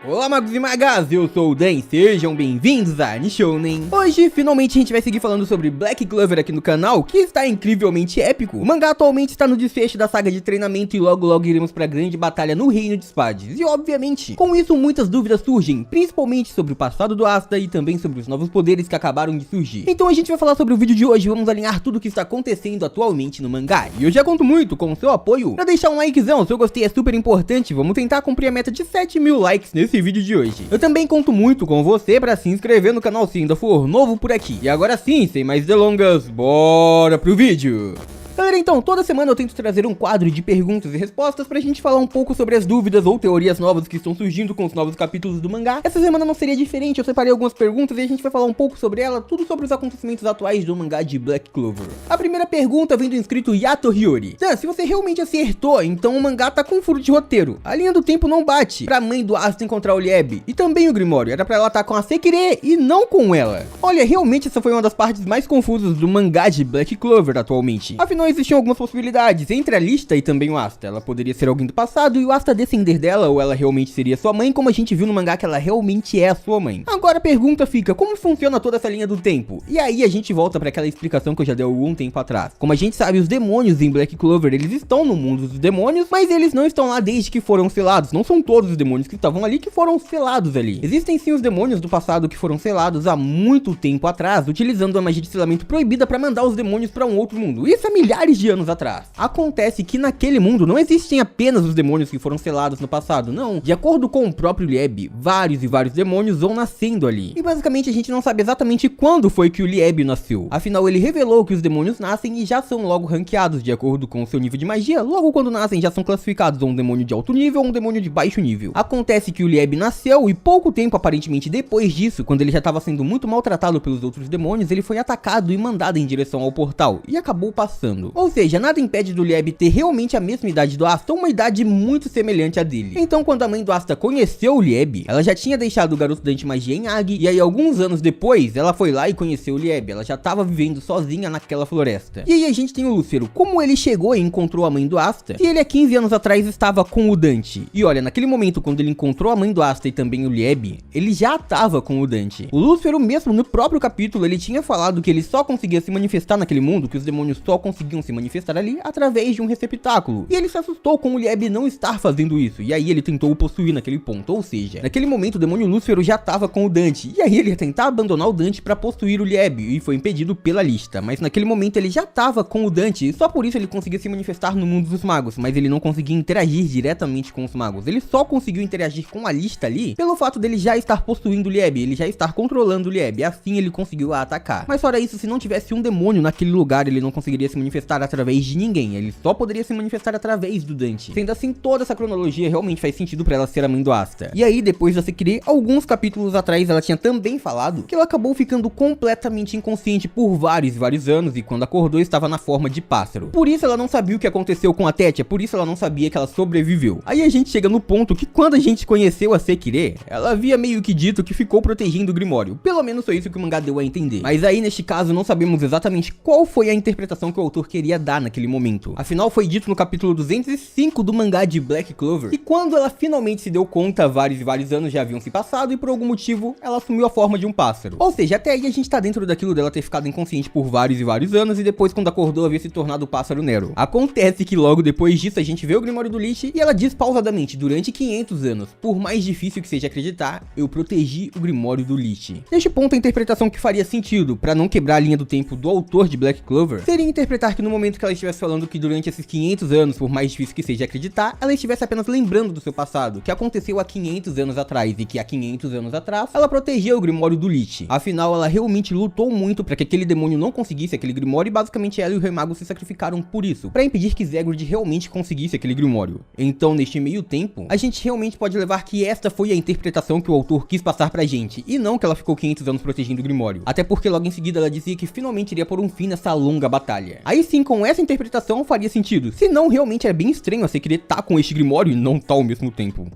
Olá magos e magas, eu sou o Dan, sejam bem-vindos a Nishounen. Hoje, finalmente, a gente vai seguir falando sobre Black Clover aqui no canal, que está incrivelmente épico. O mangá atualmente está no desfecho da saga de treinamento e logo iremos para a grande batalha no Reino de Spades. E obviamente, com isso muitas dúvidas surgem, principalmente sobre o passado do Asta e também sobre os novos poderes que acabaram de surgir. Então a gente vai falar sobre o vídeo de hoje, vamos alinhar tudo o que está acontecendo atualmente no mangá. E eu já conto muito com o seu apoio para deixar um likezão, se eu gostei é super importante, vamos tentar cumprir a meta de 7.000 likes nesse vídeo de hoje. Eu também conto muito com você para se inscrever no canal se ainda for novo por aqui. E agora sim, sem mais delongas, bora pro vídeo! Galera, então, toda semana eu tento trazer um quadro de perguntas e respostas pra gente falar um pouco sobre as dúvidas ou teorias novas que estão surgindo com os novos capítulos do mangá. Essa semana não seria diferente, eu separei algumas perguntas e a gente vai falar um pouco sobre ela, tudo sobre os acontecimentos atuais do mangá de Black Clover. A primeira pergunta vem do inscrito Yato Hiyori. Dan, se você realmente acertou, então o mangá tá com furo de roteiro. A linha do tempo não bate pra mãe do Asta encontrar o Lieb e também o Grimório, era pra ela estar com a Sekirê e não com ela. Olha, realmente essa foi uma das partes mais confusas do mangá de Black Clover atualmente. Afinal, existiam algumas possibilidades entre a Lista e também o Asta. Ela poderia ser alguém do passado e o Asta descender dela, ou ela realmente seria sua mãe, como a gente viu no mangá que ela realmente é a sua mãe. Agora a pergunta fica, como funciona toda essa linha do tempo? E aí a gente volta para aquela explicação que eu já dei algum tempo atrás. Como a gente sabe, os demônios em Black Clover, eles estão no mundo dos demônios, mas eles não estão lá desde que foram selados. Não são todos os demônios que estavam ali que foram selados ali. Existem sim os demônios do passado que foram selados há muito tempo atrás, utilizando a magia de selamento proibida para mandar os demônios para um outro mundo. Isso há milhares de anos atrás. Acontece que naquele mundo não existem apenas os demônios que foram selados no passado, não. De acordo com o próprio Lieb, vários e vários demônios vão nascendo ali. E basicamente a gente não sabe exatamente quando foi que o Lieb nasceu. Afinal, ele revelou que os demônios nascem e já são logo ranqueados de acordo com o seu nível de magia. Logo quando nascem já são classificados a um demônio de alto nível ou um demônio de baixo nível. Acontece que o Lieb nasceu e pouco tempo aparentemente depois disso, quando ele já estava sendo muito maltratado pelos outros demônios, ele foi atacado e mandado em direção ao portal e acabou passando. Ou seja, nada impede do Lieb ter realmente a mesma idade do Asta, uma idade muito semelhante à dele. Então, quando a mãe do Asta conheceu o Lieb, ela já tinha deixado o garoto da antimagia em Ag, e aí alguns anos depois, ela foi lá e conheceu o Lieb, ela já estava vivendo sozinha naquela floresta. E aí a gente tem o Lúcero, como ele chegou e encontrou a mãe do Asta, se ele há 15 anos atrás estava com o Dante. E olha, naquele momento, quando ele encontrou a mãe do Asta e também o Lieb, ele já estava com o Dante. O Lúcero mesmo, no próprio capítulo, ele tinha falado que ele só conseguia se manifestar naquele mundo, que os demônios só conseguiam se manifestar ali através de um receptáculo. E ele se assustou com o Lieb não estar fazendo isso, e aí ele tentou o possuir naquele ponto, ou seja, naquele momento o demônio Lúcero já estava com o Dante, e aí ele ia tentar abandonar o Dante para possuir o Lieb, e foi impedido pela Lista, mas naquele momento ele já estava com o Dante, e só por isso ele conseguia se manifestar no mundo dos magos, mas ele não conseguia interagir diretamente com os magos, ele só conseguiu interagir com a Lista ali, pelo fato dele já estar possuindo o Lieb, ele já estar controlando o Lieb, e assim ele conseguiu a atacar. Mas fora isso, se não tivesse um demônio naquele lugar, ele não conseguiria se manifestar através de ninguém, ele só poderia se manifestar através do Dante. Sendo assim, toda essa cronologia realmente faz sentido pra ela ser a mãe do Asta. E aí, depois da Sekirê, alguns capítulos atrás, ela tinha também falado que ela acabou ficando completamente inconsciente por vários e vários anos, e quando acordou estava na forma de pássaro. Por isso ela não sabia o que aconteceu com a Tétia, por isso ela não sabia que ela sobreviveu. Aí a gente chega no ponto que quando a gente conheceu a Sekirê, ela havia meio que dito que ficou protegendo o Grimório. Pelo menos foi isso que o mangá deu a entender. Mas aí, neste caso, não sabemos exatamente qual foi a interpretação que o autor queria dar naquele momento. Afinal, foi dito no capítulo 205 do mangá de Black Clover, e quando ela finalmente se deu conta, vários e vários anos já haviam se passado e por algum motivo ela assumiu a forma de um pássaro. Ou seja, até aí a gente tá dentro daquilo dela ter ficado inconsciente por vários e vários anos e depois quando acordou havia se tornado o pássaro Nero. Acontece que logo depois disso a gente vê o Grimório do Lich e ela diz pausadamente, durante 500 anos, por mais difícil que seja acreditar, eu protegi o Grimório do Lich. Neste ponto a interpretação que faria sentido, pra não quebrar a linha do tempo do autor de Black Clover, seria interpretar que no momento que ela estivesse falando que durante esses 500 anos, por mais difícil que seja acreditar, ela estivesse apenas lembrando do seu passado, que aconteceu há 500 anos atrás, e que há 500 anos atrás, ela protegeu o Grimório do Lich. Afinal, ela realmente lutou muito para que aquele demônio não conseguisse aquele Grimório, e basicamente ela e o Rei Mago se sacrificaram por isso, para impedir que Zegrid realmente conseguisse aquele Grimório. Então, neste meio tempo, a gente realmente pode levar que esta foi a interpretação que o autor quis passar pra gente, e não que ela ficou 500 anos protegendo o Grimório. Até porque logo em seguida ela dizia que finalmente iria pôr um fim nessa longa batalha. Aí sim, com essa interpretação faria sentido, se não realmente é bem estranho a Sekirê tá com este Grimório e não tá ao mesmo tempo.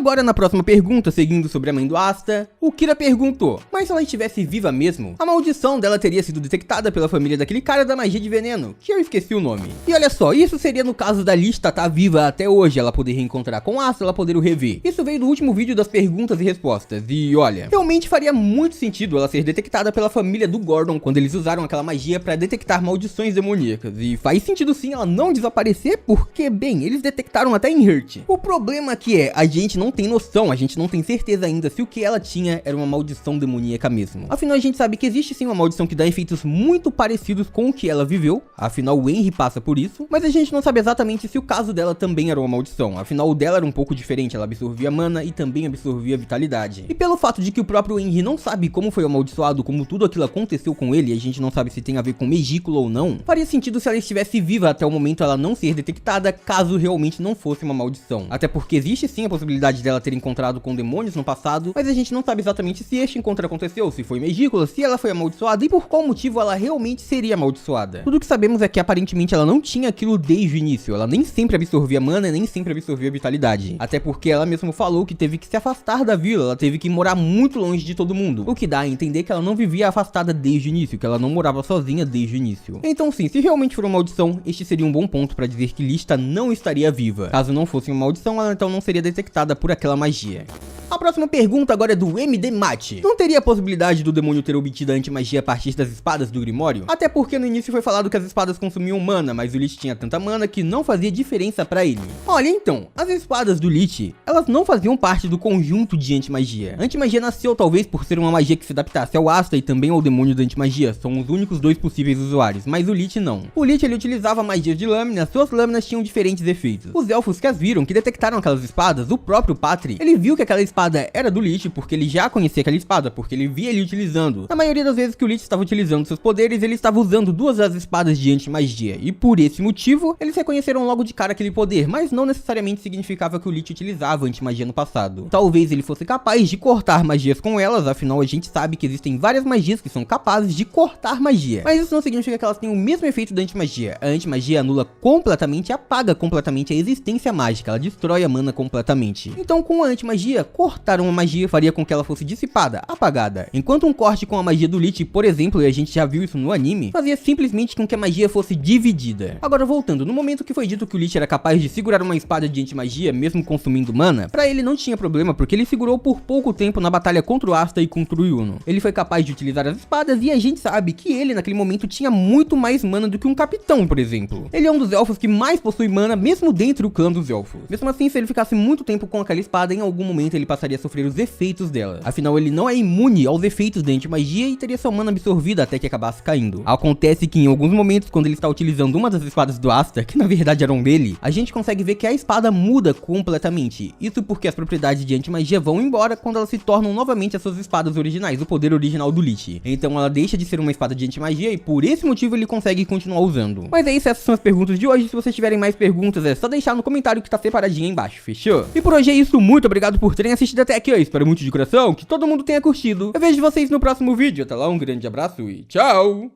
agora na próxima pergunta, seguindo sobre a mãe do Asta, o Kira perguntou, mas se ela estivesse viva mesmo, a maldição dela teria sido detectada pela família daquele cara da magia de veneno, que eu esqueci o nome. E olha só, isso seria no caso da Lista tá viva até hoje, ela poder reencontrar com o Asta, ela poder o rever. Isso veio do último vídeo das perguntas e respostas, e olha, realmente faria muito sentido ela ser detectada pela família do Gordon quando eles usaram aquela magia pra detectar maldições demoníacas, e faz sentido sim ela não desaparecer porque, bem, eles detectaram até em Hurt. O problema que é, a gente não tem noção, a gente não tem certeza ainda se o que ela tinha era uma maldição demoníaca mesmo. Afinal, a gente sabe que existe sim uma maldição que dá efeitos muito parecidos com o que ela viveu, afinal o Henry passa por isso, mas a gente não sabe exatamente se o caso dela também era uma maldição, afinal o dela era um pouco diferente, ela absorvia mana e também absorvia vitalidade. E pelo fato de que o próprio Henry não sabe como foi amaldiçoado, como tudo aquilo aconteceu com ele, a gente não sabe se tem a ver com Megículo ou não, faria sentido se ela estivesse viva até o momento ela não ser detectada, caso realmente não fosse uma maldição. Até porque existe sim a possibilidade dela ter encontrado com demônios no passado, mas a gente não sabe exatamente se este encontro aconteceu, se foi Megícula, se ela foi amaldiçoada e por qual motivo ela realmente seria amaldiçoada. Tudo que sabemos é que aparentemente ela não tinha aquilo desde o início, ela nem sempre absorvia mana, nem sempre absorvia vitalidade. Até porque ela mesma falou que teve que se afastar da vila, ela teve que morar muito longe de todo mundo, o que dá a entender que ela não vivia afastada desde o início, que ela não morava sozinha desde o início. Então sim, se realmente for uma maldição, este seria um bom ponto para dizer que Lista não estaria viva. Caso não fosse uma maldição, ela então não seria detectada por aquela magia. A próxima pergunta agora é do MD Mate. Não teria a possibilidade do demônio ter obtido a antimagia a partir das espadas do Grimório? Até porque no início foi falado que as espadas consumiam mana, mas o Lich tinha tanta mana que não fazia diferença pra ele. Olha então, as espadas do Lich, elas não faziam parte do conjunto de antimagia. A antimagia nasceu talvez por ser uma magia que se adaptasse ao Asta e também ao demônio da antimagia, são os únicos dois possíveis usuários, mas o Lich não. O Lich ele utilizava magias de lâmina, suas lâminas tinham diferentes efeitos. Os elfos que as viram, que detectaram aquelas espadas, o próprio Patri, ele viu que aquela espada era do Lich porque ele já conhecia aquela espada, porque ele via ele utilizando. Na maioria das vezes que o Lich estava utilizando seus poderes, ele estava usando duas das espadas de anti-magia, e por esse motivo, eles reconheceram logo de cara aquele poder, mas não necessariamente significava que o Lich utilizava anti-magia no passado. Talvez ele fosse capaz de cortar magias com elas, afinal a gente sabe que existem várias magias que são capazes de cortar magia, mas isso não significa que elas tenham o mesmo efeito da anti-magia. A anti-magia anula completamente, apaga completamente a existência mágica, ela destrói a mana completamente. Então com a anti-magia, cortar uma magia faria com que ela fosse dissipada, apagada. Enquanto um corte com a magia do Lich, por exemplo, e a gente já viu isso no anime, fazia simplesmente com que a magia fosse dividida. Agora voltando, no momento que foi dito que o Lich era capaz de segurar uma espada de anti-magia, mesmo consumindo mana, pra ele não tinha problema porque ele segurou por pouco tempo na batalha contra o Asta e contra o Yuno. Ele foi capaz de utilizar as espadas e a gente sabe que ele naquele momento tinha muito mais mana do que um capitão, por exemplo. Ele é um dos elfos que mais possui mana, mesmo dentro do clã dos elfos. Mesmo assim, se ele ficasse muito tempo com aquela espada, em algum momento ele passaria a sofrer os efeitos dela. Afinal, ele não é imune aos efeitos da anti-magia e teria sua mana absorvida até que acabasse caindo. Acontece que em alguns momentos, quando ele está utilizando uma das espadas do Asta, que na verdade eram dele, a gente consegue ver que a espada muda completamente. Isso porque as propriedades de anti-magia vão embora quando elas se tornam novamente as suas espadas originais, o poder original do Lich. Então ela deixa de ser uma espada de anti-magia e por esse motivo ele consegue continuar usando. Mas é isso, essas são as perguntas de hoje. Se vocês tiverem mais perguntas, é só deixar no comentário que tá separadinho aí embaixo, fechou? E por hoje é isso, muito obrigado por terem assistido até aqui, eu espero muito de coração que todo mundo tenha curtido. Eu vejo vocês no próximo vídeo, até lá, um grande abraço e tchau!